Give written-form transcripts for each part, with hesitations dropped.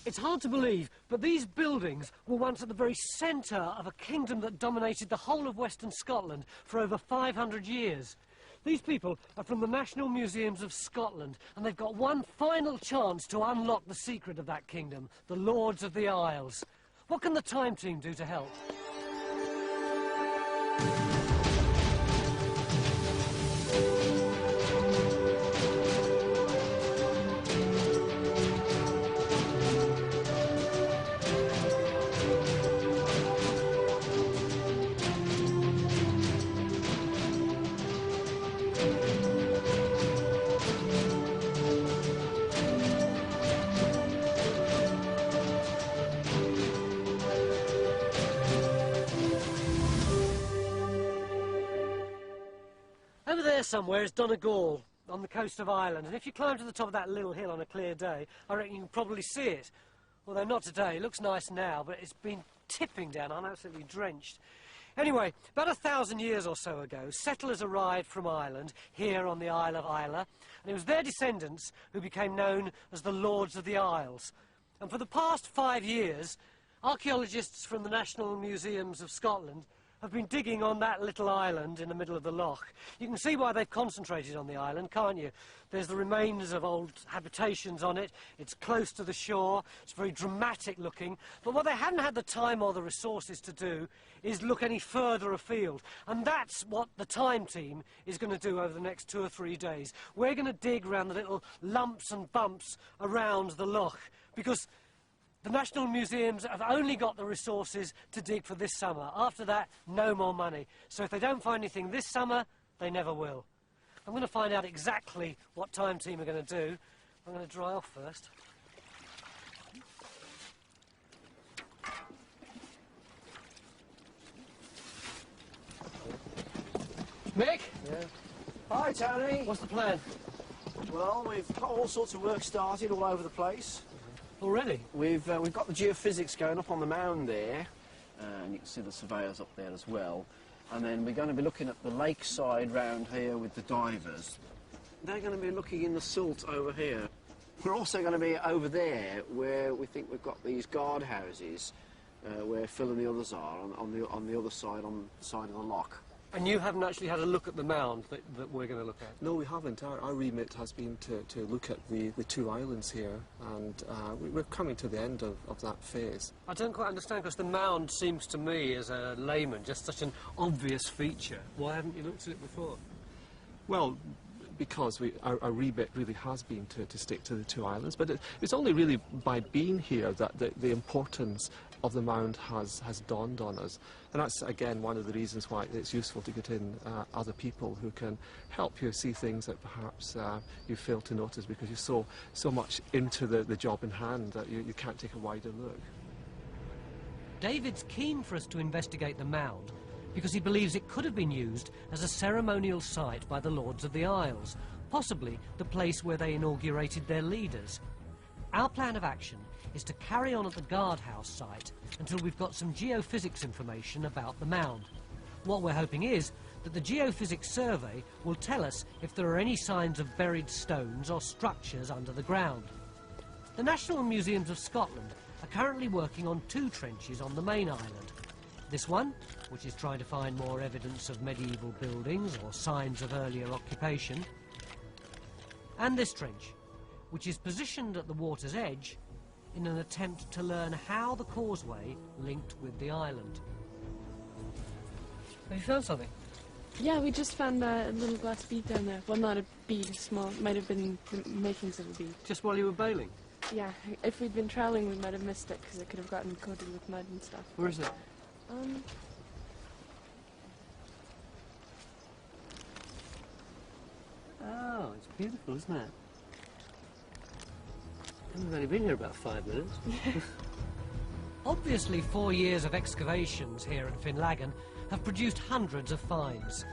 It's hard to believe, but these buildings were once at the very centre of a kingdom that dominated the whole of Western Scotland for over 500 years. These people are from the National Museums of Scotland, and they've got one final chance to unlock the secret of that kingdom, the Lords of the Isles. What can the Time Team do to help? Over there somewhere is Donegal, on the coast of Ireland, and if you climb to the top of that little hill on a clear day, I reckon you can probably see it. Although not today, it looks nice now, but it's been tipping down, I'm absolutely drenched. Anyway, about 1,000 years or so ago, settlers arrived from Ireland, here on the Isle of Islay, and it was their descendants who became known as the Lords of the Isles. And for the past 5 years, archaeologists from the National Museums of Scotland have been digging on that little island in the middle of the loch. You can see why they've concentrated on the island, can't you? There's the remains of old habitations on it, it's close to the shore, it's very dramatic looking, but what they haven't had the time or the resources to do is look any further afield. And that's what the Time Team is going to do over the next 2 or 3 days. We're going to dig around the little lumps and bumps around the loch, because the National Museums have only got the resources to dig for this summer. After that, no more money. So if they don't find anything this summer, they never will. I'm going to find out exactly what Time Team are going to do. I'm going to dry off first. Mick? Yeah. Hi, Tony. What's the plan? Well, we've got all sorts of work started all over the place. Already? We've got the geophysics going up on the mound there, and you can see the surveyors up there as well. And then we're going to be looking at the lakeside round here with the divers. They're going to be looking in the silt over here. We're also going to be over there where we think we've got these guard houses, where Phil and the others are, on the other side, on the side of the loch. And you haven't actually had a look at the mound that we're going to look at? No, we haven't. Our remit has been to look at the 2 islands here, and we're coming to the end of that phase. I don't quite understand, because the mound seems to me, as a layman, just such an obvious feature. Why haven't you looked at it before? Well, because our remit really has been to stick to the 2 islands, but it's only really by being here that the importance of the mound has dawned on us. And that's, again, one of the reasons why it's useful to get in other people who can help you see things that perhaps you fail to notice because you're so much into the job in hand that you can't take a wider look. David's keen for us to investigate the mound because he believes it could have been used as a ceremonial site by the Lords of the Isles, possibly the place where they inaugurated their leaders. Our plan of action is to carry on at the guardhouse site until we've got some geophysics information about the mound. What we're hoping is that the geophysics survey will tell us if there are any signs of buried stones or structures under the ground. The National Museums of Scotland are currently working on 2 trenches on the main island. This one, which is trying to find more evidence of medieval buildings or signs of earlier occupation, and this trench, which is positioned at the water's edge in an attempt to learn how the causeway linked with the island. Have you found something? Yeah, we just found a little glass bead down there. Well, not a bead, small. Might have been the makings of a bead. Just while you were bailing? Yeah, if we'd been troweling, we might have missed it because it could have gotten coated with mud and stuff. Where is it? Oh, it's beautiful, isn't it? We've only been here about 5 minutes. Obviously, 4 years of excavations here at Finlaggan have produced hundreds of finds.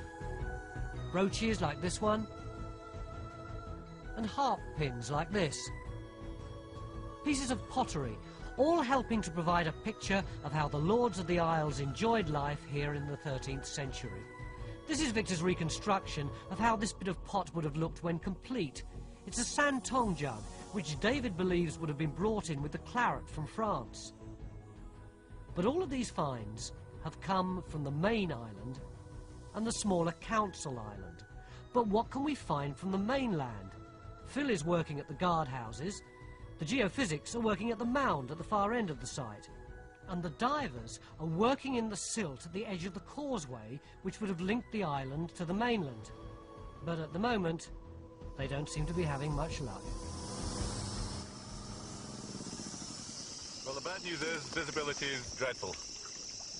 Brooches like this one, and harp pins like this. Pieces of pottery, all helping to provide a picture of how the Lords of the Isles enjoyed life here in the 13th century. This is Victor's reconstruction of how this bit of pot would have looked when complete. It's a sand tong jug which David believes would have been brought in with the claret from France. But all of these finds have come from the main island and the smaller Council Island. But what can we find from the mainland? Phil is working at the guardhouses, the geophysics are working at the mound at the far end of the site, and the divers are working in the silt at the edge of the causeway which would have linked the island to the mainland. But at the moment, they don't seem to be having much luck. Well, the bad news is visibility is dreadful.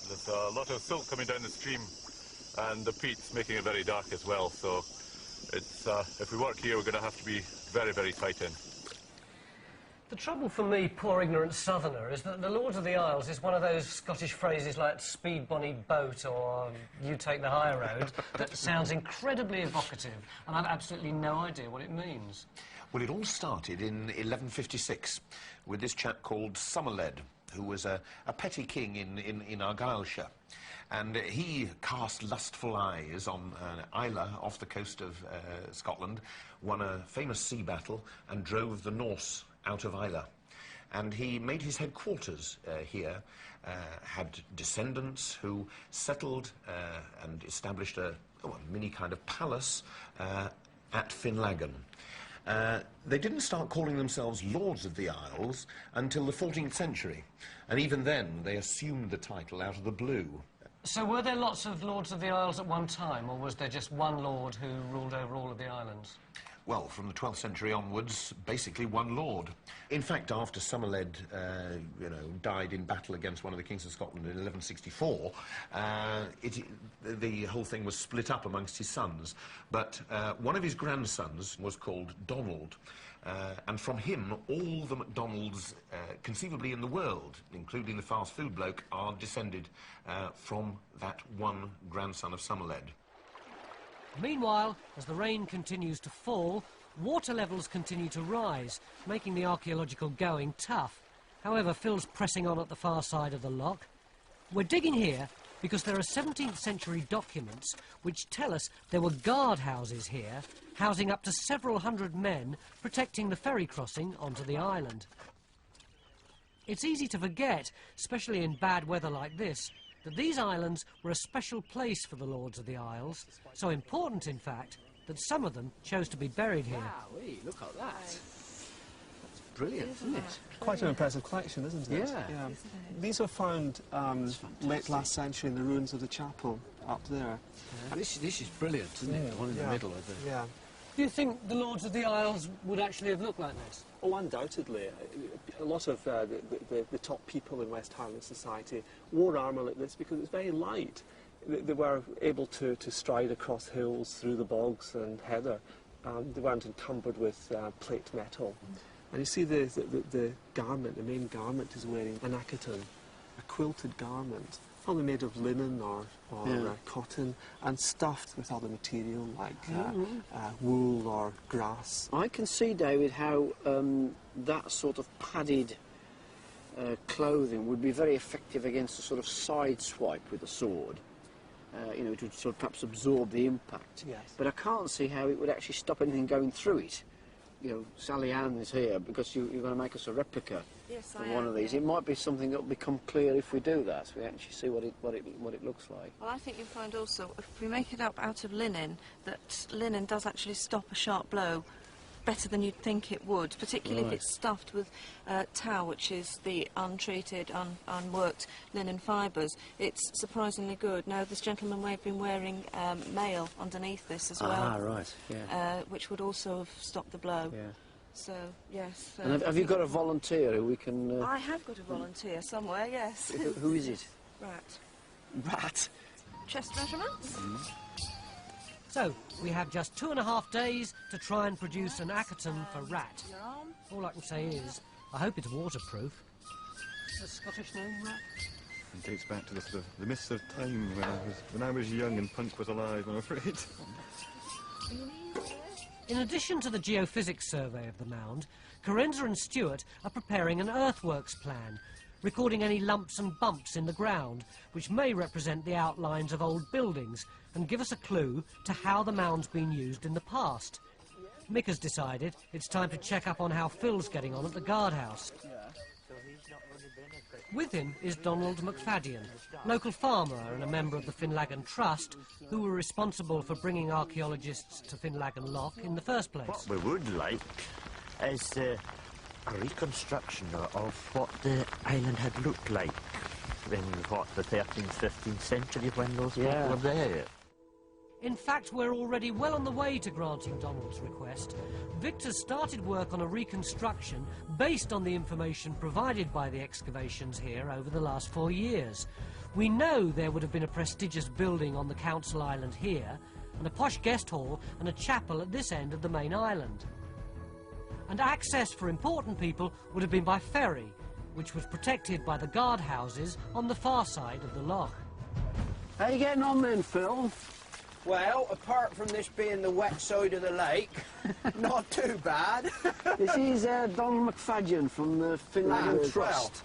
There's a lot of silt coming down the stream, and the peat's making it very dark as well, so it's, if we work here, we're going to have to be very, very tight in. The trouble for me, poor ignorant southerner, is that the Lords of the Isles is one of those Scottish phrases like speed bonny boat or you take the high road that sounds incredibly evocative, and I've absolutely no idea what it means. Well, it all started in 1156 with this chap called Somerled, who was a petty king in Argyllshire. And he cast lustful eyes on Islay off the coast of Scotland, won a famous sea battle and drove the Norse out of Islay. And he made his headquarters here, had descendants who settled and established a mini kind of palace at Finlaggan. They didn't start calling themselves Lords of the Isles until the 14th century, and even then they assumed the title out of the blue. So were there lots of Lords of the Isles at one time, or was there just one lord who ruled over all of the islands? Well, from the 12th century onwards, basically one lord. In fact, after Somerled, died in battle against one of the kings of Scotland in 1164, the whole thing was split up amongst his sons. But one of his grandsons was called Donald, and from him, all the MacDonalds conceivably in the world, including the fast food bloke, are descended from that one grandson of Somerled. Meanwhile, as the rain continues to fall, water levels continue to rise, making the archaeological going tough. However, Phil's pressing on at the far side of the loch. We're digging here because there are 17th century documents which tell us there were guardhouses here, housing up to several hundred men, protecting the ferry crossing onto the island. It's easy to forget, especially in bad weather like this, that these islands were a special place for the Lords of the Isles, so important, in fact, that some of them chose to be buried here. Wow, look at that. That's brilliant, isn't it? Quite an impressive collection, isn't it? Yeah. These were found late last century in the ruins of the chapel up there. This is brilliant, isn't it? The one in the middle of the... Yeah. Do you think the Lords of the Isles would actually have looked like this? Oh, undoubtedly. A lot of the top people in West Highland society wore armour like this because it's very light. They were able to stride across hills through the bogs and heather. They weren't encumbered with plate metal. And you see the garment, the main garment is wearing an accaton, a quilted garment, probably made of linen or cotton, and stuffed with other material like wool or grass. I can see, David, how that sort of padded clothing would be very effective against a sort of side swipe with a sword. It would sort of perhaps absorb the impact. Yes. But I can't see how it would actually stop anything going through it. Sally Ann is here because you're going to make us a replica of one of these. Yeah. It might be something that will become clear if we do that, so we actually see what it looks like. Well, I think you'll find also, if we make it up out of linen, that linen does actually stop a sharp blow better than you'd think it would, particularly if it's stuffed with tow, which is the untreated, unworked linen fibres. It's surprisingly good. Now, this gentleman may have been wearing mail underneath this as well. Ah, right, yeah. Which would also have stopped the blow. Yeah. So, yes. And have you got a volunteer who we can... I have got a volunteer somewhere, yes. Who is it? Rat. Rat? Chest measurements? So, we have just 2.5 days to try and produce an accaton for Rat. Your arm. All I can say is, I hope it's waterproof. Is the Scottish name Rat? It dates back to the sort of the mists of time when I was young and punk was alive, I'm afraid. In addition to the geophysics survey of the mound, Carenza and Stewart are preparing an earthworks plan, recording any lumps and bumps in the ground, which may represent the outlines of old buildings and give us a clue to how the mound's been used in the past. Mick has decided it's time to check up on how Phil's getting on at the guardhouse. With him is Donald McFadden, local farmer and a member of the Finlaggan Trust, who were responsible for bringing archaeologists to Finlaggan Loch in the first place. What we would like is a reconstruction of what the island had looked like in, what, the 13th, 15th century when those people were there. In fact, we're already well on the way to granting Donald's request. Victor's started work on a reconstruction based on the information provided by the excavations here over the last 4 years. We know there would have been a prestigious building on the council island here, and a posh guest hall and a chapel at this end of the main island. And access for important people would have been by ferry, which was protected by the guard houses on the far side of the loch. How you getting on then, Phil? Well, apart from this being the wet side of the lake, not too bad. This is Donald McFadden from the Finlaggan Trust.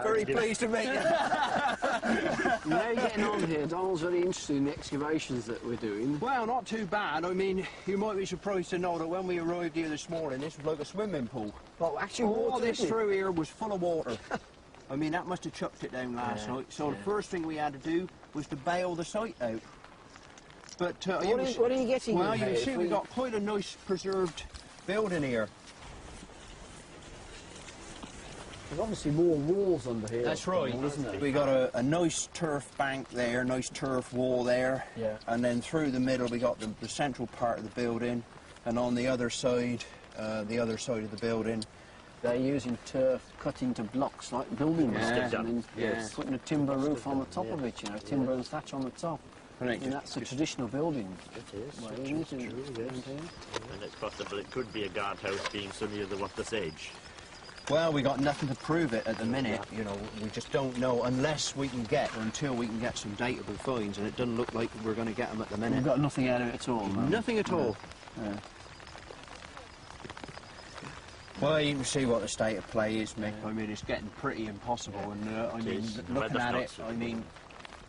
Very pleased to meet you. How are you getting on here? Donald's very interested in the excavations that we're doing. Well, not too bad. I mean, you might be surprised to know that when we arrived here this morning, this was like a swimming pool. Well, actually, all water, this isn't it? through here was full of water. I mean, that must have chucked it down last night. So the first thing we had to do was to bail the site out. But what are you getting? Well, you can see we've got quite a nice preserved building here. There's obviously more walls under here. That's right, isn't it? We got a nice turf bank there, nice turf wall there, and then through the middle we got the central part of the building, and on the other side of the building, they're using turf cut into blocks like building blocks, and then putting a timber roof on the top of it, you know, timber and thatch on the top. And that's a traditional building. It is. Well, It's true, yes. And it's possible it could be a guardhouse being so near the water's edge. Well, we got nothing to prove it at the minute, you know, we just don't know unless we can get, or until we can get some datable finds, and it doesn't look like we're going to get them at the minute. We've got nothing out of it at all, no? Nothing at all. Yeah. Well, you can see what the state of play is, Mick. I mean, it's getting pretty impossible, and I mean, looking at it, I mean,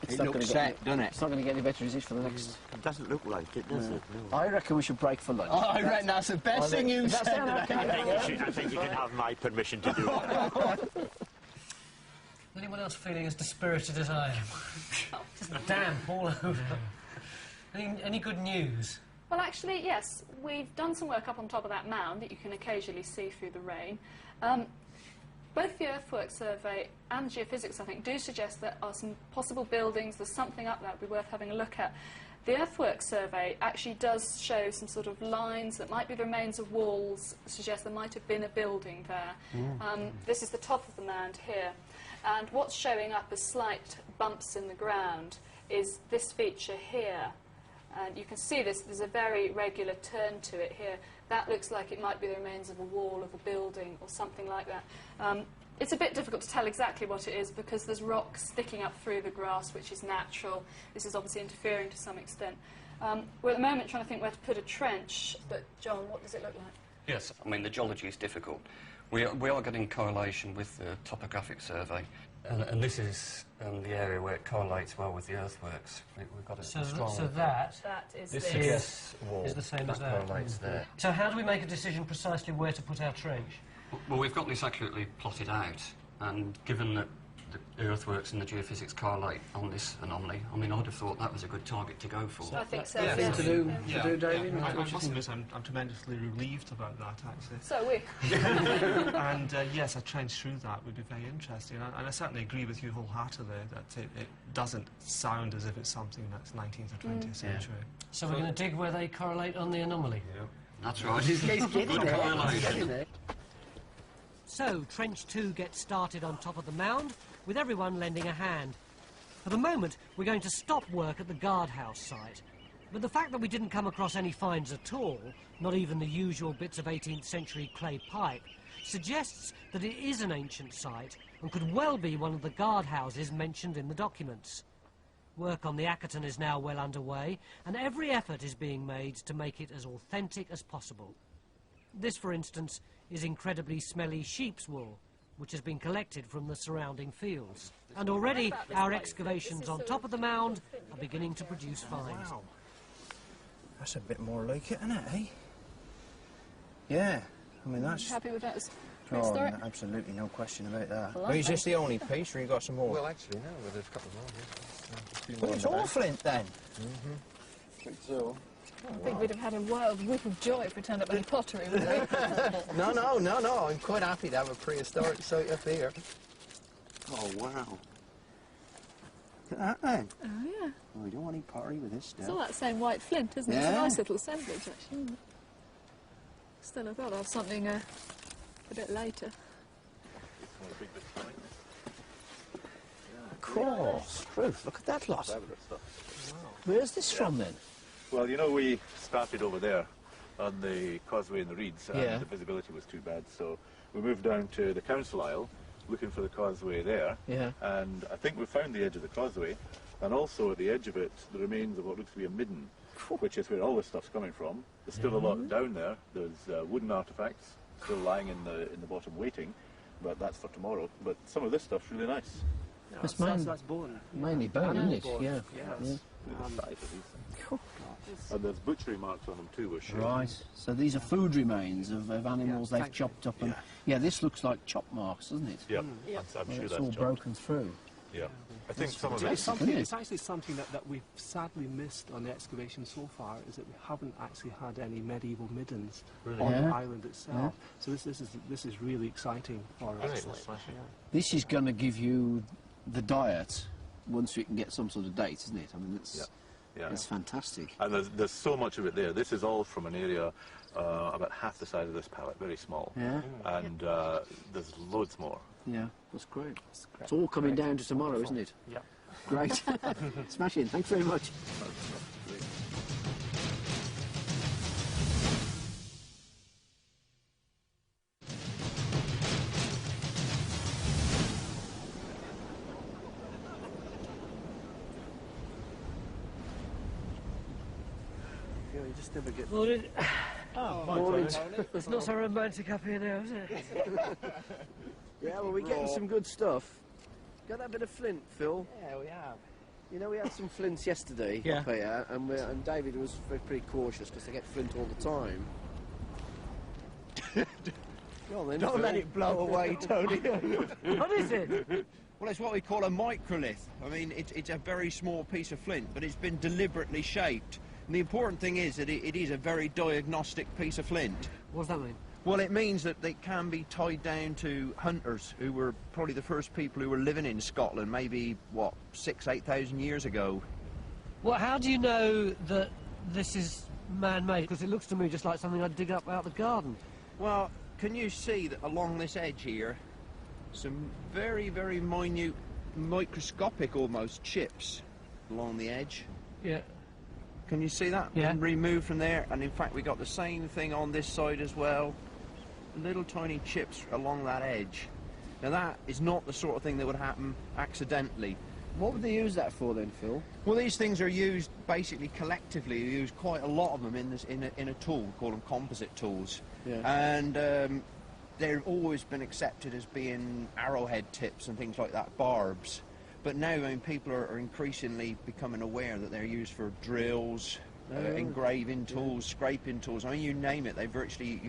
it looks set, doesn't it? It's not going to get any better, is it, for the next... It doesn't look like it, does it? No. I reckon we should break for lunch. Oh, I reckon that's the best thing you've said today. I think you can have my permission to do it. Anyone else feeling as dispirited as I am? Just damp all over. Any good news? Well, actually, yes. We've done some work up on top of that mound that you can occasionally see through the rain. Both the Earthworks Survey and Geophysics, I think, do suggest there are some possible buildings. There's something up there that would be worth having a look at. The Earthworks Survey actually does show some sort of lines that might be the remains of walls, suggest there might have been a building there. This is the top of the mound here. And what's showing up as slight bumps in the ground is this feature here. And you can see this, there's a very regular turn to it here. That looks like it might be the remains of a wall of a building or something like that. It's a bit difficult to tell exactly what it is because there's rocks sticking up through the grass, which is natural. This is obviously interfering to some extent. We're at the moment trying to think where to put a trench, but John, what does it look like? Yes, I mean, the geology is difficult. We are getting correlation with the topographic survey, and this is the area where it correlates well with the earthworks. We've got it strong. So that is this this. suggests wall. Is the same as that. Correlates there. So how do we make a decision precisely where to put our trench? Well, we've got this accurately plotted out, and given that the earthworks and the geophysics correlate on this anomaly, I mean, I'd have thought that was a good target to go for. I think so. Yeah, Yes. To do, David? I must admit, I'm tremendously relieved about that, actually. So we. And yes, a trench through that would be very interesting. And I certainly agree with you wholeheartedly that it doesn't sound as if it's something that's 19th or 20th century. So we're going to dig where they correlate on the anomaly? Yeah. That's right. Good correlation. So, Trench 2 gets started on top of the mound, with everyone lending a hand. For the moment, we're going to stop work at the guardhouse site. But the fact that we didn't come across any finds at all, not even the usual bits of 18th century clay pipe, suggests that it is an ancient site and could well be one of the guardhouses mentioned in the documents. Work on the Ackerton is now well underway, and every effort is being made to make it as authentic as possible. This, for instance, is incredibly smelly sheep's wool, which has been collected from the surrounding fields. And already our excavations on top of the mound are beginning to produce finds. Wow. That's a bit more like it, isn't it, eh? Yeah, I mean that's... Happy with that as Oh, prehistoric? no, absolutely, no question about that. Well, But is this the only piece, or you got some more? Well, actually, no, there's a couple more. Well, it's all flint then. Mm-hmm. So. I think we'd have had a wild whoop of joy if we turned up any pottery, wouldn't we? No, I'm quite happy to have a prehistoric site up here. Oh, wow. Look at that then. Oh, yeah. Oh, we don't want any pottery with this stuff. It's all that same white flint, isn't it? It's a Yeah. nice little assemblage, actually, isn't it? Still, I thought I'd have something a bit later. Of course. Truth, look at that lot. Wow. Where's this from then? Well, you know, we started over there on the causeway in the reeds, and Yeah. the visibility was too bad, so we moved down to the council aisle, looking for the causeway there. Yeah. And I think we found the edge of the causeway, and also at the edge of it, the remains of what looks to be a midden, which is where all this stuff's coming from. There's still a lot down there. There's wooden artefacts still lying in the bottom waiting, but that's for tomorrow. But some of this stuff's really nice. That's That's bone. mainly bone, isn't it? Bone. Yeah. Yes. The size of these. And there's butchery marks on them too, we're sure. Right, so these are food remains of animals they've chopped up. And yeah, this looks like chop marks, doesn't it? Yeah, I'm Well, sure it's that's all chopped. broken through. Yeah. I think some of It's, it. it's actually something that we've sadly missed on the excavation so far, is that we haven't actually had any medieval middens on the Yeah. island itself. So this is really exciting for us. This is going to give you the diet once we can get some sort of date, isn't it? I mean, it's Yeah. it's fantastic. And there's so much of it there. This is all from an area about half the size of this pallet, very small. Yeah. And there's loads more. Yeah, that's great. It's all coming down to tomorrow, isn't it? Yeah. Great. Smashing. Thanks very much. You just never get... Morning. Morning. It's not so romantic up here now, is it? Yeah, well, we're getting some good stuff. Got that bit of flint, Phil? Yeah, we have. You know, we had some flints yesterday Yeah. up here, and David was pretty cautious because they get flint all the time. Well, then, Don't let it blow away, Tony. What is it? Well, it's what we call a microlith. I mean, it's a very small piece of flint, but it's been deliberately shaped. And the important thing is that it is a very diagnostic piece of flint. What does that mean? Well, it means that they can be tied down to hunters who were probably the first people who were living in Scotland, maybe, what, 8,000 years ago. Well, how do you know that this is man-made? Because it looks to me just like something I'd dig up out the garden. Well, can you see that along this edge here, some very, very minute, microscopic almost chips along the edge? Yeah. Can you see that? Yeah. And removed from there, and in fact we got the same thing on this side as well. Little tiny chips along that edge. Now that is not the sort of thing that would happen accidentally. what would they use that for then, Phil? Well, these things are used basically collectively. You use quite a lot of them in a tool, we call them composite tools. Yeah. And they've always been accepted as being arrowhead tips and things like that, barbs. But now, I mean, people are increasingly becoming aware that they're used for drills, engraving tools, scraping tools. I mean, you name it, you virtually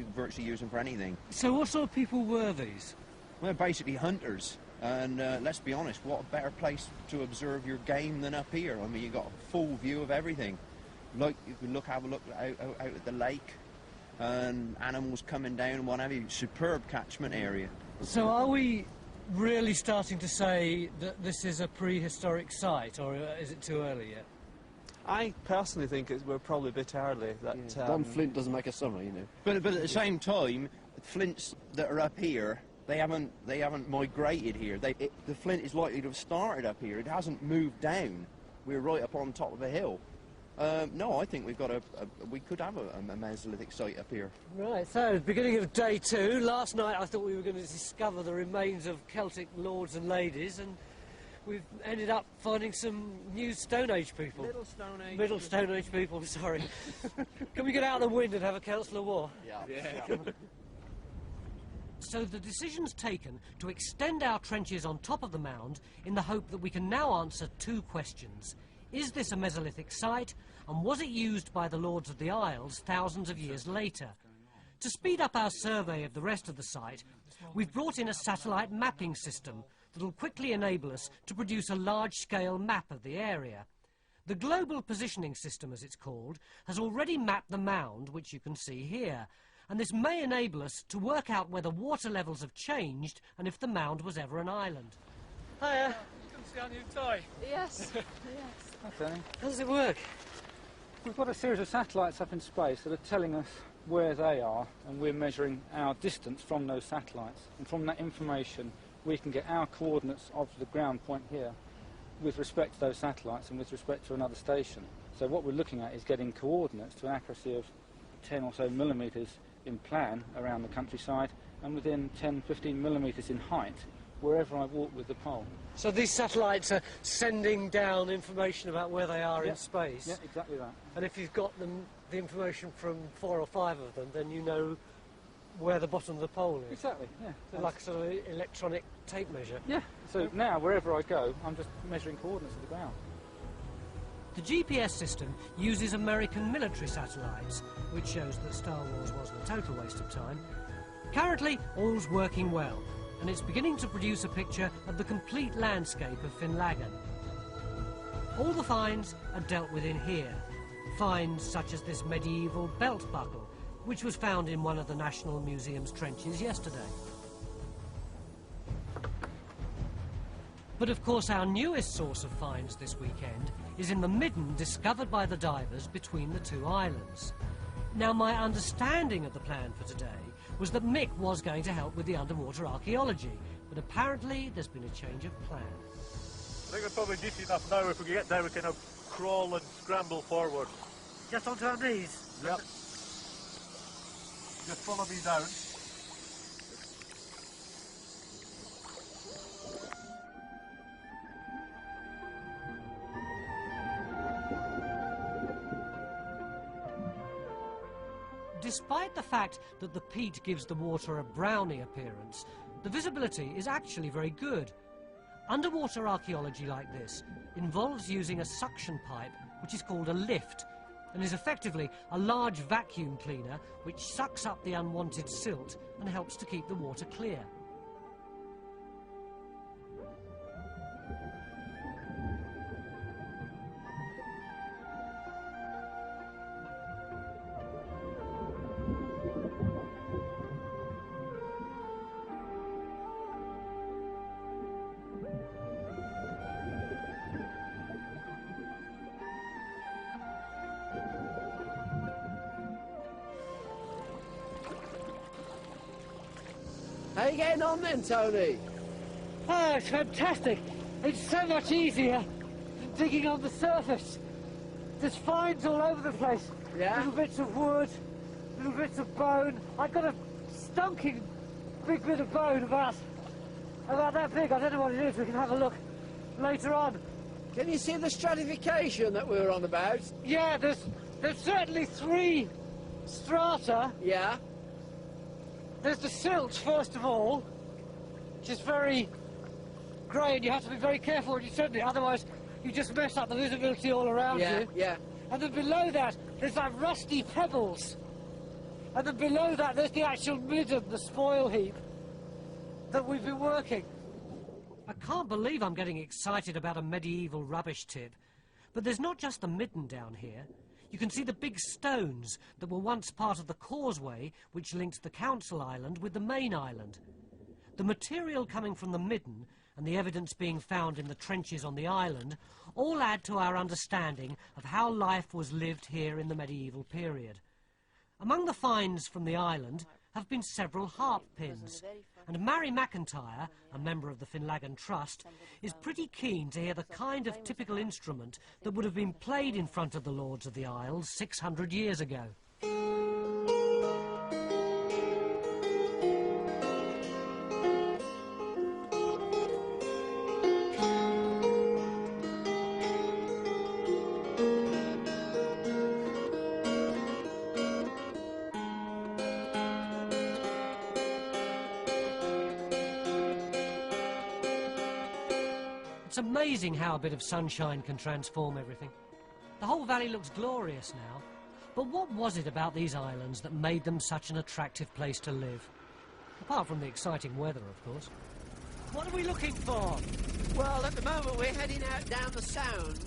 use them for anything. So what sort of people were these? Well, they're basically hunters. And let's be honest, what a better place to observe your game than up here? I mean, you've got a full view of everything. Like, you can have a look out at the lake, and animals coming down and what have you. Superb catchment area. So are we really starting to say that this is a prehistoric site, or is it too early yet? I personally think we're probably a bit early. That One flint doesn't make a summer, you know. But at the same time, flints that are up here, they haven't migrated here. The flint is likely to have started up here. It hasn't moved down. We're right up on top of a hill. No, I think we could have a Mesolithic site up here. Right, so beginning of day 2. Last night I thought we were going to discover the remains of Celtic lords and ladies, and we've ended up finding some new Stone Age people. Middle Stone Age people, sorry. Can we get out of the wind and have a council of war? Yeah. So the decision's taken to extend our trenches on top of the mound in the hope that we can now answer 2 questions. Is this a Mesolithic site, and was it used by the Lords of the Isles thousands of years later? To speed up our survey of the rest of the site, we've brought in a satellite mapping system that will quickly enable us to produce a large-scale map of the area. The Global Positioning System, as it's called, has already mapped the mound, which you can see here, and this may enable us to work out whether water levels have changed and if the mound was ever an island. Hiya. Come see our new toy. Yes. Yes. Okay. How does it work? We've got a series of satellites up in space that are telling us where they are, and we're measuring our distance from those satellites. And from that information, we can get our coordinates of the ground point here with respect to those satellites and with respect to another station. So what we're looking at is getting coordinates to an accuracy of 10 or so millimetres in plan around the countryside and within 10-15 millimetres in height wherever I walk with the pole. So these satellites are sending down information about where they are in space? Yeah, exactly that. And if you've got the information from 4 or 5 of them, then you know where the bottom of the pole is? Exactly, yeah. So like a sort of electronic tape measure? Yeah, so now wherever I go, I'm just measuring coordinates of the ground. The GPS system uses American military satellites, which shows that Star Wars wasn't a total waste of time. Currently, all's working well, and it's beginning to produce a picture of the complete landscape of Finlaggan. All the finds are dealt with in here. Finds such as this medieval belt buckle, which was found in one of the National Museum's trenches yesterday. But of course our newest source of finds this weekend is in the midden discovered by the divers between the two islands. Now my understanding of the plan for today was that Mick was going to help with the underwater archaeology, but apparently there's been a change of plan. I think we're probably deep enough now. If we get down, we can crawl and scramble forward. Just onto our knees? Yep. Just follow me down. Despite the fact that the peat gives the water a browny appearance, the visibility is actually very good. Underwater archaeology like this involves using a suction pipe, which is called a lift, and is effectively a large vacuum cleaner which sucks up the unwanted silt and helps to keep the water clear. How you getting on then, Tony? Oh, it's fantastic. It's so much easier than digging on the surface. There's finds all over the place. Yeah? Little bits of wood, little bits of bone. I've got a stonking big bit of bone about that big. I don't know what it is. We can have a look later on. Can you see the stratification that we were on about? Yeah, there's certainly 3 strata. Yeah. There's the silt, first of all, which is very grey, and you have to be very careful when you tread it, otherwise you just mess up the visibility all around you. Yeah. And then below that, there's like rusty pebbles. And then below that, there's the actual midden, the spoil heap, that we've been working. I can't believe I'm getting excited about a medieval rubbish tip, but there's not just the midden down here. You can see the big stones that were once part of the causeway which linked the council island with the main island. The material coming from the midden and the evidence being found in the trenches on the island all add to our understanding of how life was lived here in the medieval period. Among the finds from the island have been several harp pins, and Mary McIntyre, a member of the Finlaggan Trust, is pretty keen to hear the kind of typical instrument that would have been played in front of the Lords of the Isles 600 years ago. It's amazing how a bit of sunshine can transform everything. The whole valley looks glorious now. But what was it about these islands that made them such an attractive place to live? Apart from the exciting weather, of course. What are we looking for? Well, at the moment we're heading out down the Sound,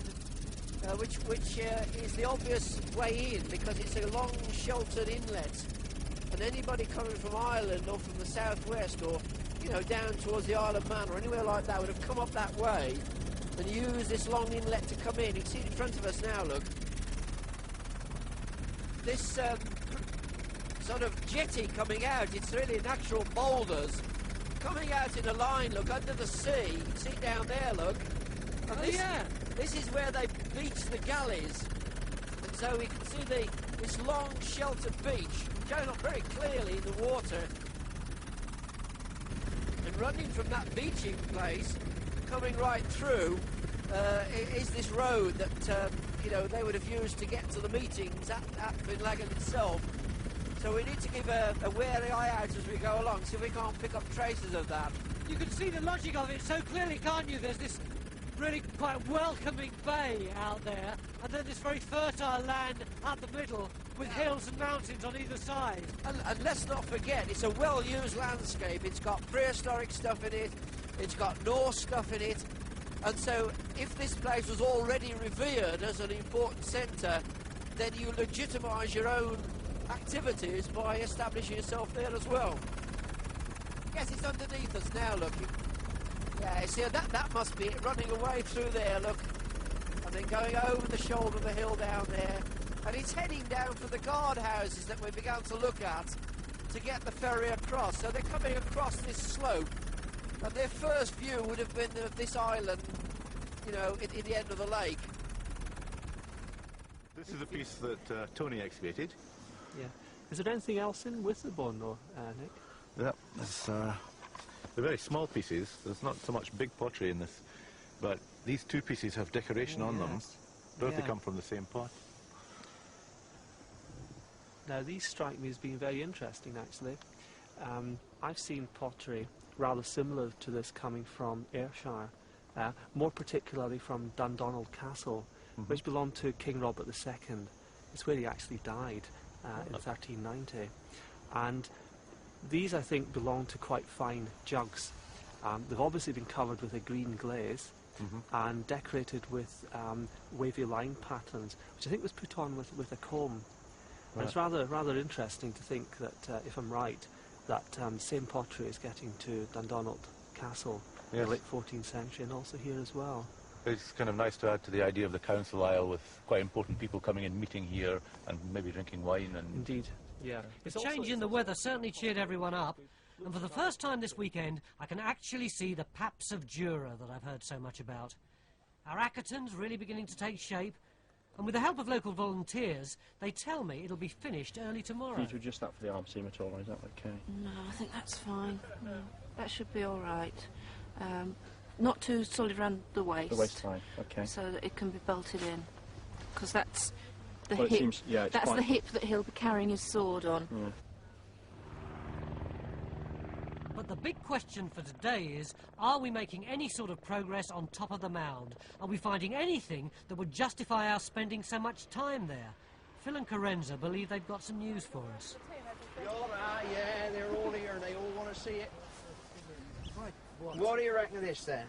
which is the obvious way in because it's a long sheltered inlet, and anybody coming from Ireland or from the southwest or, you know, down towards the Isle of Man or anywhere like that would have come up that way and used this long inlet to come in. You can see it in front of us now, look. This sort of jetty coming out, it's really natural boulders coming out in a line, look, under the sea. You can see it down there, look. And this is where they beach the galleys. And so we can see this long sheltered beach going up very clearly in the water. And running from that beaching place, coming right through, is this road that, you know, they would have used to get to the meetings at Finlaggan itself. So we need to keep a wary eye out as we go along, see if we can't pick up traces of that. You can see the logic of it so clearly, can't you? There's this really quite welcoming bay out there, and then this very fertile land at the middle with hills and mountains on either side. And let's not forget, it's a well-used landscape. It's got prehistoric stuff in it, it's got Norse stuff in it, and so if this place was already revered as an important centre, then you legitimise your own activities by establishing yourself there as well. Yes, it's underneath us now, look. Yeah, see, that must be it, running away through there, look, and then going over the shoulder of the hill down there, and it's heading down for the guardhouses that we began to look at to get the ferry across. So they're coming across this slope, and their first view would have been of this island, you know, in the end of the lake. This is a piece that Tony excavated. Yeah. Is there anything else in with the bone, though, Nick? Yeah, they're very small pieces. There's not so much big pottery in this, but these two pieces have decoration on them. Both they come from the same pot. Now, these strike me as being very interesting, actually. I've seen pottery rather similar to this coming from Ayrshire, more particularly from Dundonald Castle, which belonged to King Robert II. It's where he actually died in 1390. And these, I think, belong to quite fine jugs. They've obviously been covered with a green glaze and decorated with wavy line patterns, which I think was put on with a comb. And it's rather interesting to think that, if I'm right, that same pottery is getting to Dundonald Castle in the late 14th century and also here as well. It's kind of nice to add to the idea of the council isle with quite important people coming and meeting here and maybe drinking wine. And indeed, yeah. The change in the weather certainly cheered everyone up, and for the first time this weekend I can actually see the Paps of Jura that I've heard so much about. Our Ackerton's really beginning to take shape, and with the help of local volunteers they tell me it'll be finished early tomorrow. Need to adjust that for the arm seam at all, or is that okay? No, I think that's fine. No, that should be all right. Not too solid around the waist. The waistline, okay. So that it can be bolted in, because that's the well, hip. Seems, yeah, that's the hip that he'll be carrying his sword on. Yeah. But the big question for today is, are we making any sort of progress on top of the mound? Are we finding anything that would justify our spending so much time there? Phil and Carenza believe they've got some news for us. Yeah, they're all here. They all want to see it. What do you reckon of this, then?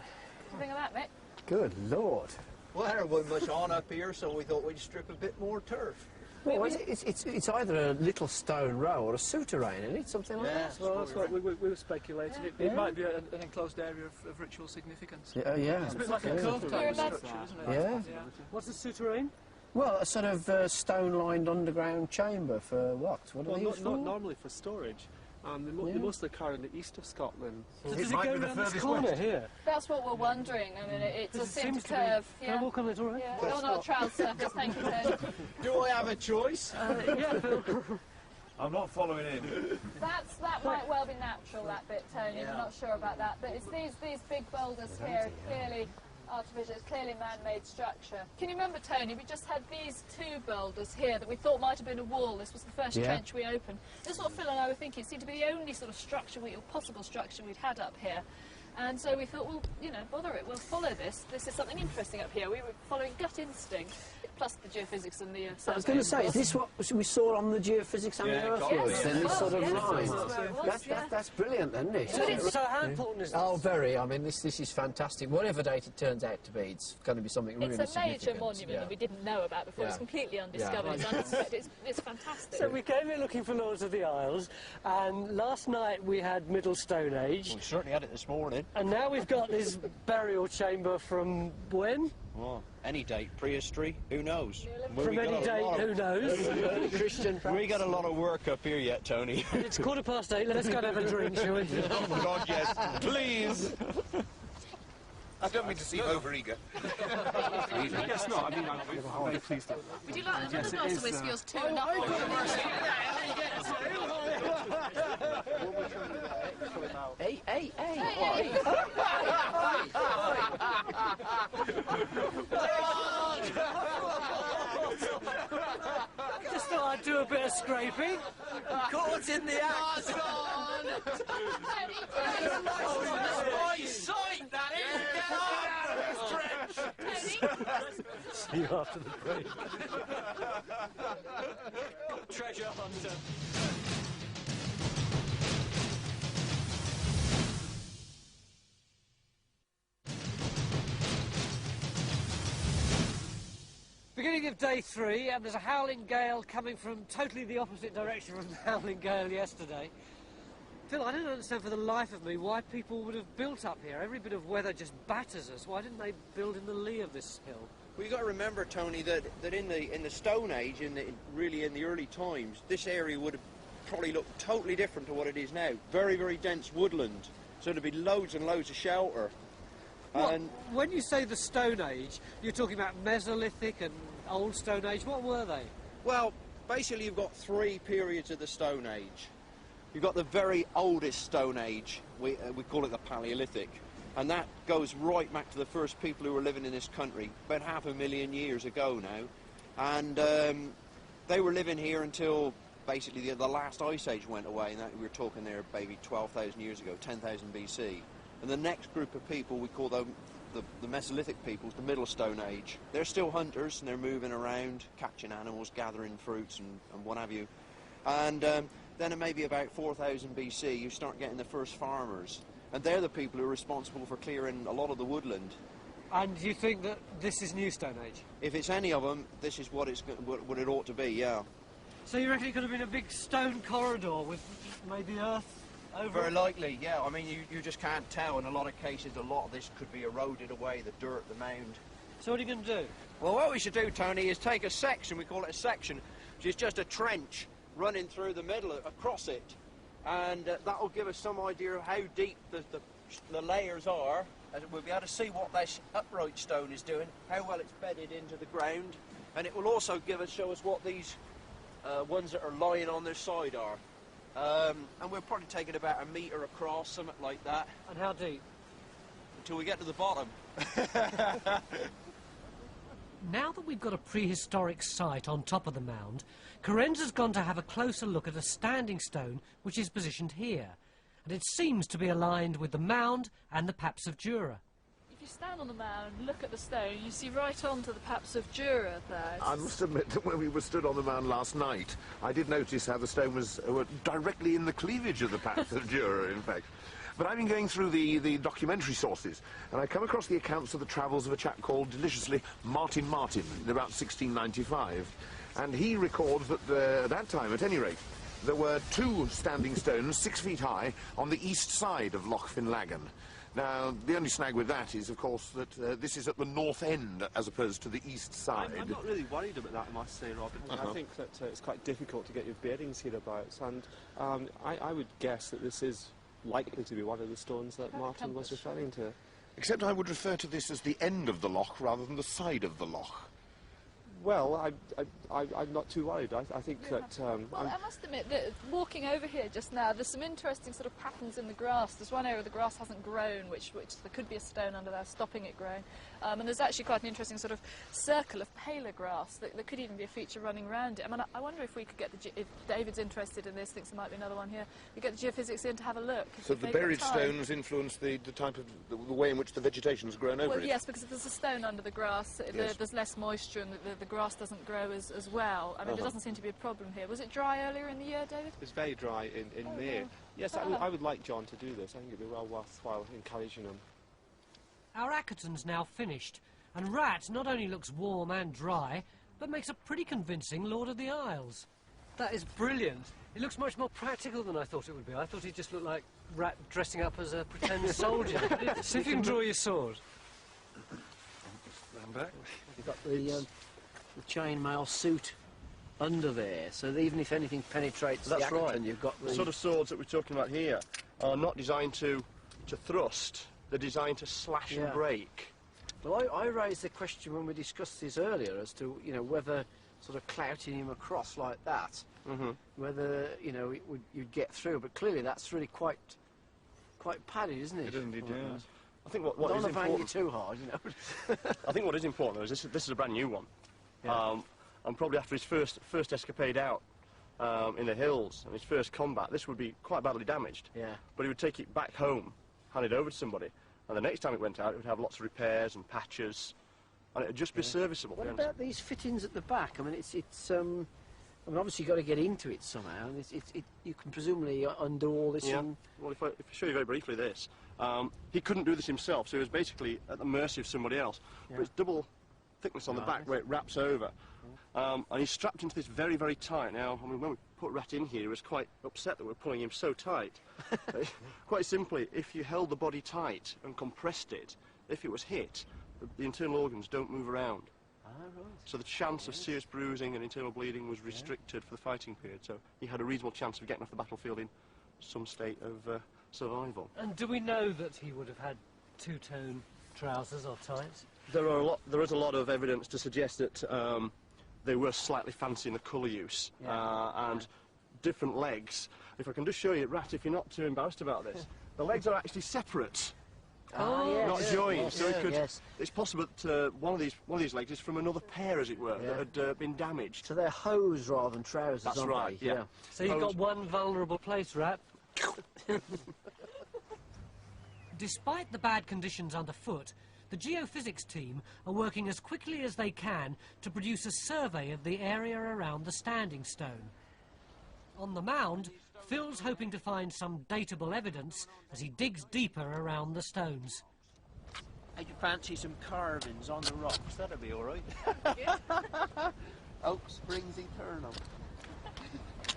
What do you think of that, Mick? Good Lord. Well, there wasn't much on up here, so we thought we'd strip a bit more turf. Well, it's either a little stone row or a souterrain, isn't it? Something like that. Well, that's what we were speculating. It might be an enclosed area of ritual significance. Yeah, yeah. It's a bit like a cove type structure, isn't it? Yeah. What's a souterrain? Well, a sort of stone-lined underground chamber for what? What are they used for? Not normally for storage. They mostly occur in the east of Scotland. So does it go around this corner here? That's what we're wondering. I mean, it does seem to curve. Can I walk on it, all right? Yeah. Oh, not a trial surface, thank you, Tony. Do I have a choice? Yeah, Phil. I'm not following in. That might well be natural, that bit, Tony. Yeah. I'm not sure about that. But it's these big boulders here, clearly artificial, it's clearly man-made structure. Can you remember, Tony, we just had these two boulders here that we thought might have been a wall. This was the first trench we opened. This is what Phil and I were thinking. It seemed to be the only sort of structure, or possible structure we'd had up here. And so we thought, well, you know, bother it, we'll follow this. This is something interesting up here. We were following gut instinct. plus the geophysics and the I was going to say, is this what we saw on the geophysics and the earthworks? Then this sort of that's brilliant, then, isn't it? So how important is this? Oh, very. I mean, this is fantastic. Whatever date it turns out to be, it's going to be something really significant. significant. It's a major monument that we didn't know about before. It's completely undiscovered. It's unexpected. It's fantastic. So we came here looking for Lords of the Isles, and last night we had Middle Stone Age. We certainly had it this morning. And now we've got this burial chamber from when? Well, any date, prehistory, who knows? From any date, who knows? Christian, we got a lot of work up here yet, Tony. It's 8:15. Let's go and have a drink, shall we? Oh, God, yes. Please. I don't mean to seem overeager. Yes, no, I mean, I'm very pleased. Would you like another glass of whiskey or two? Hey. Hey. Just thought I'd do a bit of scraping. Caught in the act. My sight, that is! Get out of this trench! See you after the break. Treasure hunter. Beginning of day 3, and there's a howling gale coming from totally the opposite direction from the howling gale yesterday. Phil, I don't understand for the life of me why people would have built up here. Every bit of weather just batters us. Why didn't they build in the lee of this hill? Well, you've got to remember, Tony, that in the Stone Age, really in the early times, this area would have probably looked totally different to what it is now. Very, very dense woodland. So there'd be loads and loads of shelter. And when you say the Stone Age, you're talking about Mesolithic and Old Stone Age. What were they? well, basically you've got 3 periods of the Stone Age. You've got the very oldest Stone Age, we call it the Paleolithic, and that goes right back to the first people who were living in this country, about 500,000 years ago now. And they were living here until basically the last ice age went away, and that we were talking there maybe 12,000 years ago, 10,000 BC. And the next group of people, we call them the Mesolithic peoples, the Middle Stone Age. They're still hunters, and they're moving around, catching animals, gathering fruits and what have you. And then at maybe about 4000 BC, you start getting the first farmers. And they're the people who are responsible for clearing a lot of the woodland. And you think that this is New Stone Age? If it's any of them, this is what it ought to be, yeah. So you reckon it could have been a big stone corridor with maybe earth over Very it? likely, yeah. I mean, you just can't tell. In a lot of cases, a lot of this could be eroded away, the dirt, the mound. So what are you going to do? Well, what we should do, Tony, is take a section, we call it a section, which is just a trench running through the middle, across it. And that will give us some idea of how deep the layers are. And we'll be able to see what this upright stone is doing, how well it's bedded into the ground. And it will also show us what these ones that are lying on their side are. And we'll probably take it about 1 metre across, something like that. And how deep? Until we get to the bottom. Now that we've got a prehistoric site on top of the mound, Carenza's gone to have a closer look at a standing stone which is positioned here, and it seems to be aligned with the mound and the Paps of Jura. If you stand on the mound and look at the stone, you see right onto the Paps of Jura there. I must admit that when we were stood on the mound last night, I did notice how the stone was directly in the cleavage of the Paps of Jura, in fact. But I've been going through the documentary sources, and I come across the accounts of the travels of a chap called, deliciously, Martin in about 1695. And he records that at that time, at any rate, there were 2 standing stones 6 feet high on the east side of Loch Finlaggan. Now, the only snag with that is, of course, that this is at the north end as opposed to the east side. I'm not really worried about that, I must say, Robin. I think that it's quite difficult to get your bearings hereabouts, and I would guess that this is likely to be one of the stones that Martin was referring to. Except I would refer to this as the end of the loch rather than the side of the loch. Well, I'm not too worried. I think that... Well, I must admit that walking over here just now, there's some interesting sort of patterns in the grass. There's one area where the grass hasn't grown, which there could be a stone under there stopping it growing. And there's actually quite an interesting sort of circle of paler grass that could even be a feature running around it. I mean, I wonder if we could get if David's interested in this, thinks there might be another one here, we get the geophysics in to have a look. So the buried stones influence the type of the way in which the vegetation has grown over it? Well, yes, because if there's a stone under the grass, Yes. there's less moisture and the grass doesn't grow as well. I mean, there doesn't seem to be a problem here. Was it dry earlier in the year, David? It's very dry in May. Yes, I would like John to do this. I think it'd be well worthwhile encouraging him. Our Ackerton's now finished, and Rat not only looks warm and dry, but makes a pretty convincing Lord of the Isles. That is brilliant. It looks much more practical than I thought it would be. I thought he'd just look like Rat dressing up as a pretend soldier. See if you can draw your sword. Round back. You've got the chainmail suit under there, so that even if anything penetrates the Ackerton, you've got the... The sort of swords that we're talking about here are not designed to thrust, they're designed to slash and break. Well, I raised the question when we discussed this earlier as to, you know, whether sort of clouting him across like that, whether, you know, you'd get through, but clearly that's really quite padded, isn't it? It is indeed, yeah. I think what is important... Don't find it too hard, you know. I think what is important, though, is this is a brand new one. Yeah. And probably after his first escapade out in the hills and his first combat, this would be quite badly damaged. Yeah. But he would take it back home, hand it over to somebody, and the next time it went out, it would have lots of repairs and patches, and it would just be serviceable. What about these fittings at the back? I mean, I mean, obviously you've got to get into it somehow, and you can presumably undo all this. Yeah. Well, if I show you very briefly this, he couldn't do this himself, so he was basically at the mercy of somebody else. Yeah. But it's double thickness on the back where it wraps over. And he's strapped into this very, very tight. Now, I mean, when we put Rat in here, he was quite upset that we're pulling him so tight. Quite simply, if you held the body tight and compressed it, if it was hit, the internal organs don't move around. Ah, right. So the chance of serious bruising and internal bleeding was restricted for the fighting period, so he had a reasonable chance of getting off the battlefield in some state of survival. And do we know that he would have had two-tone trousers or tights? There is a lot of evidence to suggest that they were slightly fancy in the colour use, and different legs. If I can just show you, Rat, if you're not too embarrassed about this, the legs are actually separate. Not joined, yes, so it could, it's possible that one of these legs is from another pair, as it were, that had been damaged. So they're hose rather than trousers. That's right. Yeah. So you've got one vulnerable place, Rat. Despite the bad conditions underfoot, the geophysics team are working as quickly as they can to produce a survey of the area around the standing stone. On the mound, Phil's hoping to find some dateable evidence as he digs deeper around the stones. I'd fancy some carvings on the rocks, that'd be all right. Oak Springs Eternal.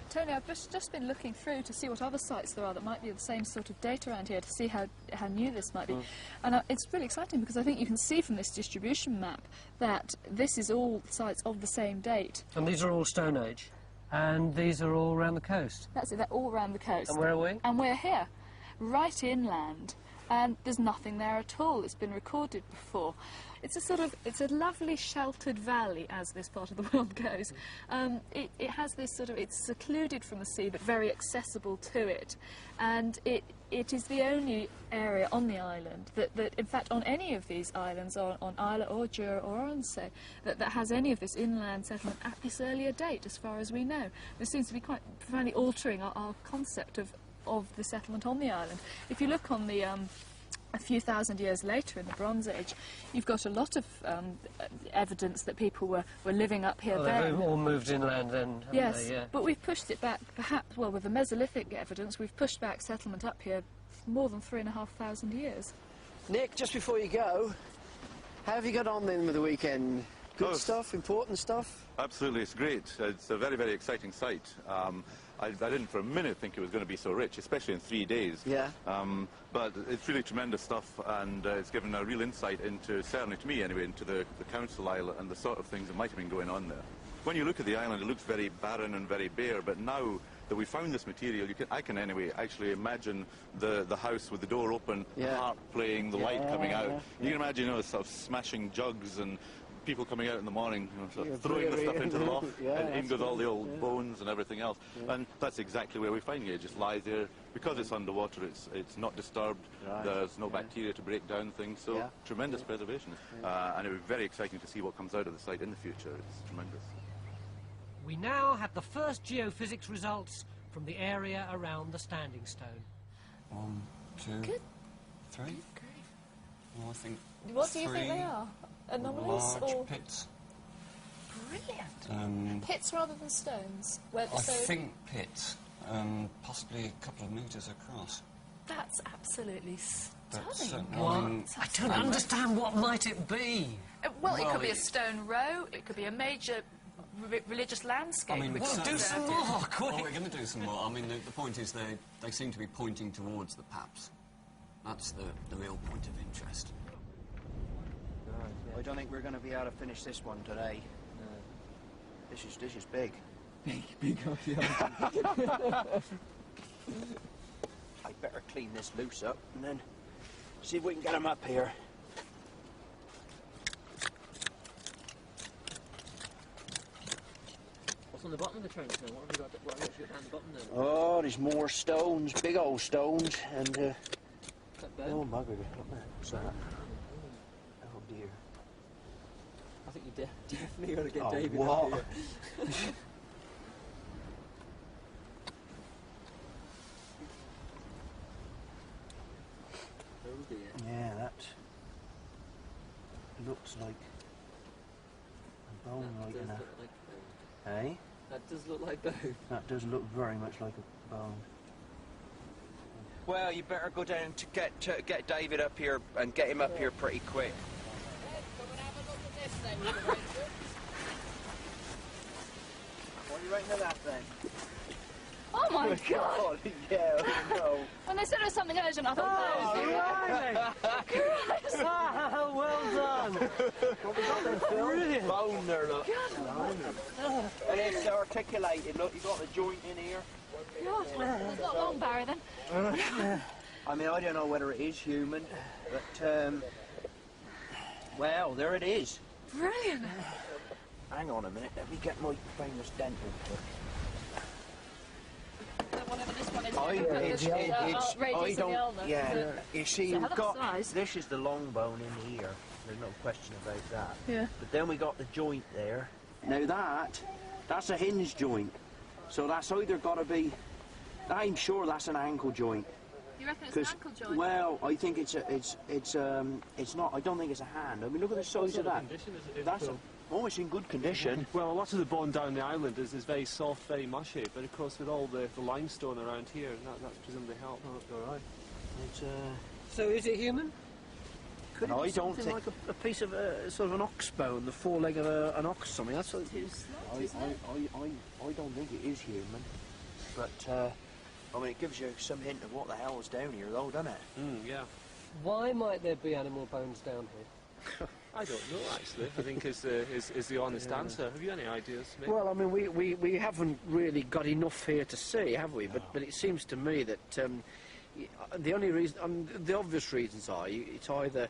Tony, I've just been looking through to see what other sites there are that might be the same sort of data around here, to see how new this might be. And it's really exciting because I think you can see from this distribution map that this is all sites of the same date. And these are all Stone Age? And these are all around the coast? That's it, they're all around the coast. And where are we? And we're here, right inland. And there's nothing there at all. It's been recorded before. It's a lovely sheltered valley, as this part of the world goes. It has this it's secluded from the sea, but very accessible to it. And it is the only area on the island that in fact, on any of these islands, on Islay or Jura or Onsay, that has any of this inland settlement at this earlier date, as far as we know. This seems to be quite profoundly altering our concept of the settlement on the island. If you look on the a few thousand years later in the Bronze Age, you've got a lot of evidence that people were living up here then. They've all moved inland then, haven't yes, they? Yeah. But we've pushed it back, perhaps, well, with the Mesolithic evidence, we've pushed back settlement up here more than 3,500 years. Nick, just before you go, how have you got on then with the weekend? Good stuff, important stuff? Absolutely, it's great. It's a very, very exciting site. I didn't for a minute think it was going to be so rich, especially in 3 days. Yeah. But it's really tremendous stuff, and it's given a real insight into, certainly to me anyway, into the council isle and the sort of things that might have been going on there. When you look at the island, it looks very barren and very bare, but now that we found this material, I can anyway actually imagine the house with the door open, the harp playing, the light coming out. You can imagine, sort of smashing jugs and people coming out in the morning, sort of throwing the stuff into the loft, and in goes all the old bones and everything else. And that's exactly where we find it. It just lies there. Because it's underwater, it's not disturbed. There's no bacteria to break down things, so tremendous preservation. And it would be very exciting to see what comes out of the site in the future. It's tremendous. We now have the first geophysics results from the area around the standing stone. 1, 2, 3. Well, I think what do you think they are? Anomalies large or pits. Brilliant. Pits rather than stones? I think pits, possibly a couple of metres across. That's absolutely stunning. I don't understand. What might it be? Well, it could be a stone row, it could be a major religious landscape. I mean, do some more, quick! Well, we're going to do some more. I mean, the point is they seem to be pointing towards the paps. That's the real point of interest. I don't think we're going to be able to finish this one today. This is big. Big off the I better clean this loose up and then see if we can get them up here. What's on the bottom of the trench now? What have you got? What have you got down the bottom there? Oh, there's more stones, big old stones, and oh bugger, look there. What's that? Oh dear. I think you definitely got to get Oh, David what? up here. Oh dear. Yeah, that looks like a bone right in a... Eh? That does look like bone. That does look very much like a bone. Well, you better go down to get David up here and get him up here pretty quick. What are you rating of that then? Oh my God! Yeah, no. When they said it was something urgent, I thought, Oh, well done! What we got there, Phil? Brilliant. Bone there, look. And it's articulated, look, you got the joint in here. God, it's not long, Barry, then. I mean, I don't know whether it is human, but, well, there it is. Brilliant. Hang on a minute, let me get my famous dental kit. Whatever this one is, I don't, yeah, you see, It's a you've hell of a got, size. this is the long bone in here, there's no question about that. Yeah. But then we got the joint there. Now that's a hinge joint, so that's either got to be, I'm sure that's an ankle joint. You reckon it's an ankle joint? Well, I think it's not, I don't think it's a hand. I mean, look at the size of that. That's it's in good condition. Well, a lot of the bone down the island is very soft, very mushy, but of course with all the limestone around here, that's presumably helped. Oh, all right. It's, So is it human? Could it I be don't something think... like a piece of sort of an ox bone, the foreleg of an ox or something? That's what it is. I don't think it is human, but I mean, it gives you some hint of what the hell is down here, though, doesn't it? Yeah. Why might there be animal bones down here? I don't know, actually. I think is the honest answer. Have you any ideas, Mick? Well, I mean, we haven't really got enough here to see, have we? But it seems to me that the only reason, the obvious reasons are it's either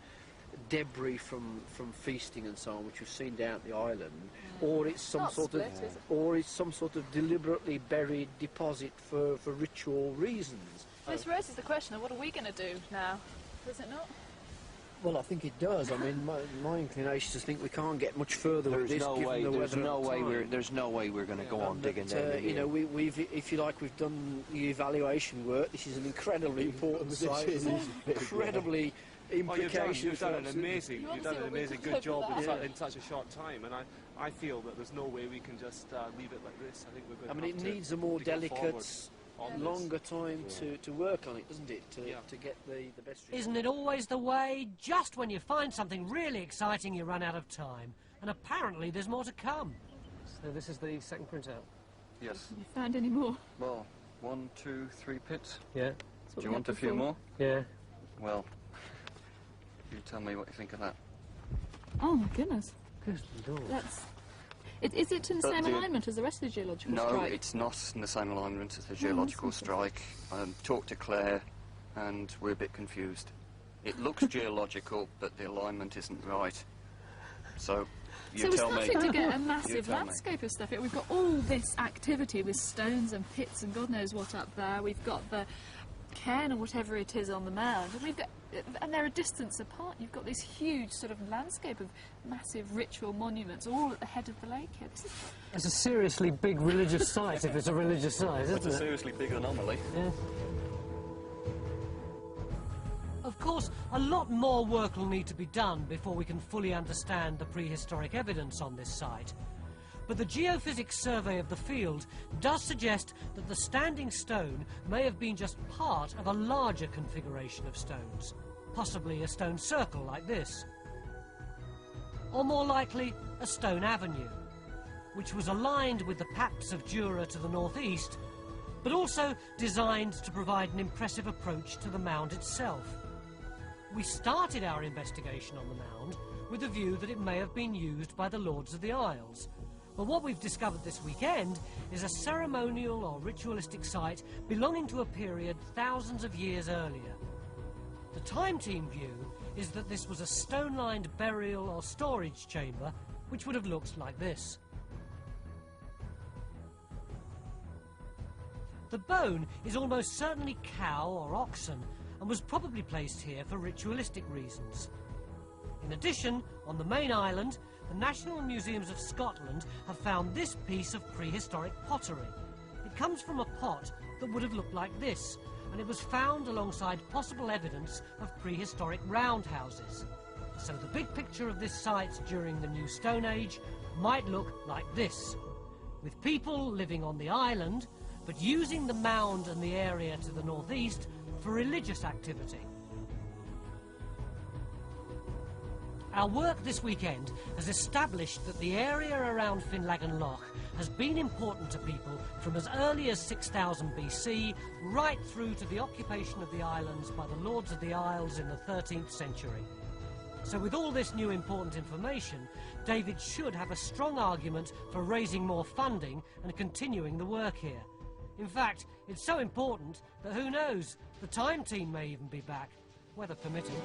debris from feasting and so on, which we've seen down at the island, or it's some sort of deliberately buried deposit for ritual reasons. This raises the question of what are we going to do now? Does it not? Well, I think it does. I mean, my inclination is to think we can't get much further with this, given the weather. There's no way we're going to go on digging down. You know, we've, if you like, we've done the evaluation work. This is an incredibly important site. Incredibly implications. You've done an amazing good job in such a short time, and I feel that there's no way we can just leave it like this. I think we're going to it needs a more delicate, longer time to work on it, doesn't it? To get the best result. Isn't it always the way? Just when you find something really exciting, you run out of time. And apparently there's more to come. So this is the second printout? Yes. Have you found any more? Well, 1, 2, 3 pits. Yeah. Do you want a few more? Yeah. Well, you tell me what you think of that. Oh my goodness. Good Lord. Is it in the same alignment as the rest of the geological strike? No, it's not in the same alignment as the geological strike. I talked to Claire, and we're a bit confused. It looks geological, but the alignment isn't right. So, you tell me. So we're starting to get a massive landscape of stuff here. We've got all this activity with stones and pits and God knows what up there. We've got the cairn or whatever it is on the mound, and they're a distance apart. You've got this huge sort of landscape of massive ritual monuments all at the head of the lake here. It's a seriously big religious site, if it's a religious site, isn't it? It's a seriously big anomaly. Yeah. Of course, a lot more work will need to be done before we can fully understand the prehistoric evidence on this site. but the geophysics survey of the field does suggest that the standing stone may have been just part of a larger configuration of stones, possibly a stone circle like this. Or more likely, a stone avenue, which was aligned with the paps of Jura to the northeast, but also designed to provide an impressive approach to the mound itself. We started our investigation on the mound with a view that it may have been used by the Lords of the Isles, but what we've discovered this weekend is a ceremonial or ritualistic site belonging to a period thousands of years earlier. The Time Team view is that this was a stone-lined burial or storage chamber which would have looked like this. The bone is almost certainly cow or oxen and was probably placed here for ritualistic reasons. In addition, on the main island, the National Museums of Scotland have found this piece of prehistoric pottery. It comes from a pot that would have looked like this, and it was found alongside possible evidence of prehistoric roundhouses. So the big picture of this site during the New Stone Age might look like this, with people living on the island, but using the mound and the area to the northeast for religious activity. Our work this weekend has established that the area around Finlaggan Loch has been important to people from as early as 6000 BC right through to the occupation of the islands by the Lords of the Isles in the 13th century. So with all this new important information, David should have a strong argument for raising more funding and continuing the work here. In fact, it's so important that who knows, the Time Team may even be back, weather permitting.